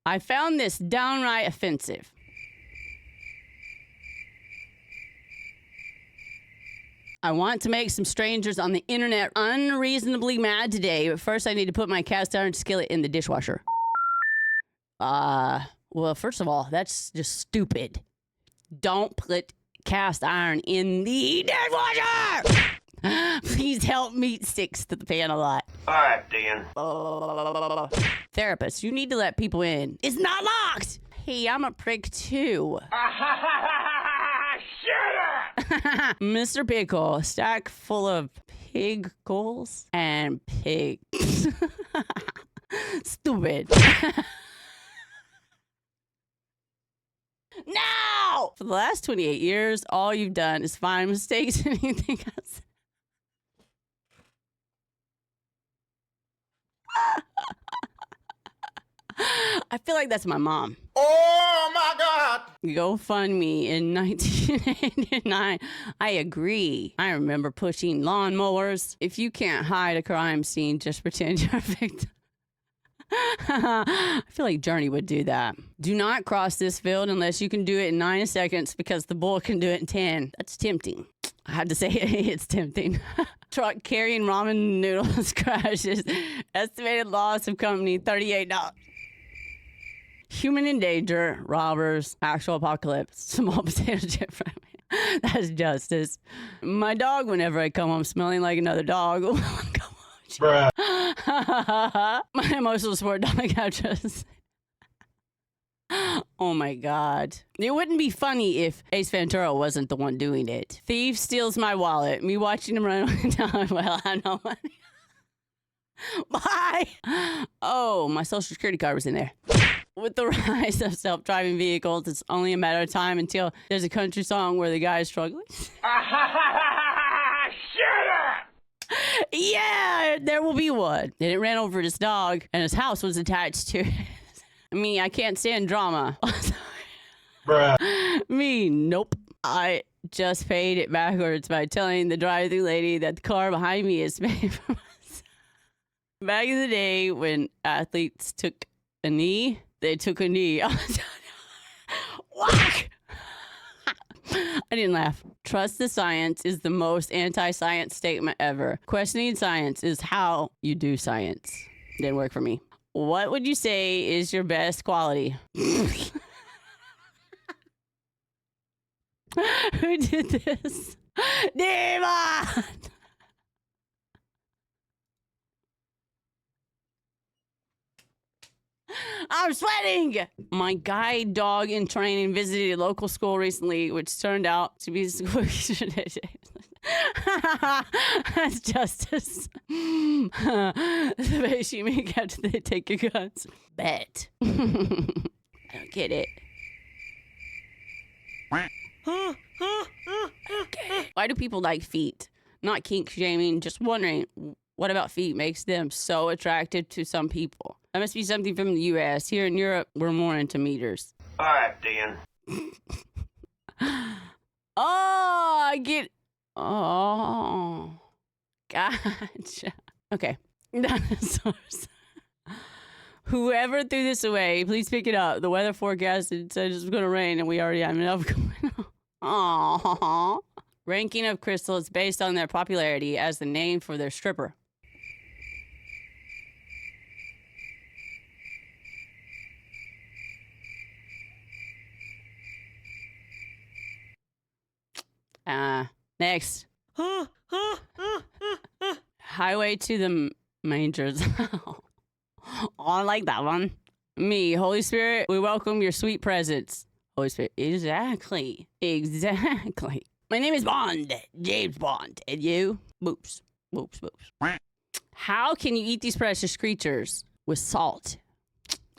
I found this downright offensive. I want to make some strangers on the internet unreasonably mad today, but first I need to put my cast iron skillet in the dishwasher. Well, first of all, that's just stupid. Don't put cast iron in the dishwasher! Please help meat sticks to the pan a lot. All right, Dan. Therapist, you need to let people in. It's not locked! Hey, I'm a prick too. Shut up! Mr. Pickle, stack full of pig goals and pigs. Stupid. No! For the last 28 years, all you've done is find mistakes in anything else. I feel like that's my mom. Oh my God! GoFundMe in 1989. I agree. I remember pushing lawnmowers. If you can't hide a crime scene, just pretend you're a victim. I feel like Journey would do that. Do not cross this field unless you can do it in 9 seconds because the bull can do it in 10. That's tempting. I had to say it's tempting. Truck carrying ramen noodles crashes. Estimated loss of company $38. Human in danger, robbers, actual apocalypse, small potato chip fry. That's justice. My dog, whenever I come home smelling like another dog, Bruh. my emotional support dog actress. Oh my God. It wouldn't be funny if Ace Ventura wasn't the one doing it. Thief steals my wallet. Me watching him run away down. Well, I know money. Bye. Oh, my social security card was in there. With the rise of self-driving vehicles, it's only a matter of time until there's a country song where the guy is struggling. Shut up! Yeah, there will be one. Then it ran over his dog, and his house was attached to it. Me, I can't stand drama. Bruh. Me, nope. I just paid it backwards by telling the drive-thru lady that the car behind me is made for myself. Back in the day when athletes took a knee, they took a knee. Whack! I didn't laugh. Trust the science is the most anti-science statement ever. Questioning science is how you do science. Didn't work for me. What would you say is your best quality? Who did this? Demon! I'm sweating! My guide dog in training visited a local school recently, which turned out to be That's justice. The face you make after they take your guns. Bet. I don't get it. Okay. Why do people like feet? Not kink shaming, just wondering what about feet makes them so attractive to some people. That must be something from the U.S. Here in Europe, we're more into meters. All right, Dan. Oh, I get... Oh. Gotcha. Okay. Dinosaurs. Whoever threw this away, please pick it up. The weather forecast said it's going to rain, and we already have enough going on. Aww. Ranking of crystals based on their popularity as the name for their stripper. Next. Highway to the Mangers. Oh, I like that one. Me, Holy Spirit, we welcome your sweet presence. Holy Spirit, exactly. Exactly. My name is Bond, James Bond. And you? Boops. Boops, boops. How can you eat these precious creatures? With salt.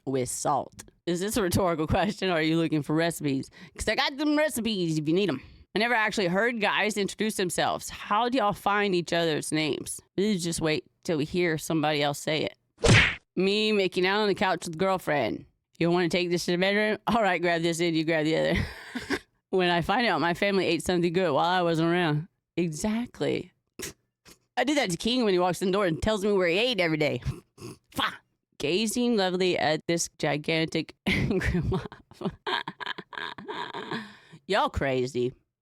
With salt. Is this a rhetorical question, or are you looking for recipes? Because I got them recipes if you need them. I never actually heard guys introduce themselves. How do y'all find each other's names? Please just wait till we hear somebody else say it. Me making out on the couch with girlfriend. You want to take this to the bedroom? All right, grab this and you grab the other. When I find out my family ate something good while I wasn't around. Exactly. I do that to King when he walks in the door and tells me where he ate every day. gazing lovely at this gigantic angry laugh. Y'all crazy.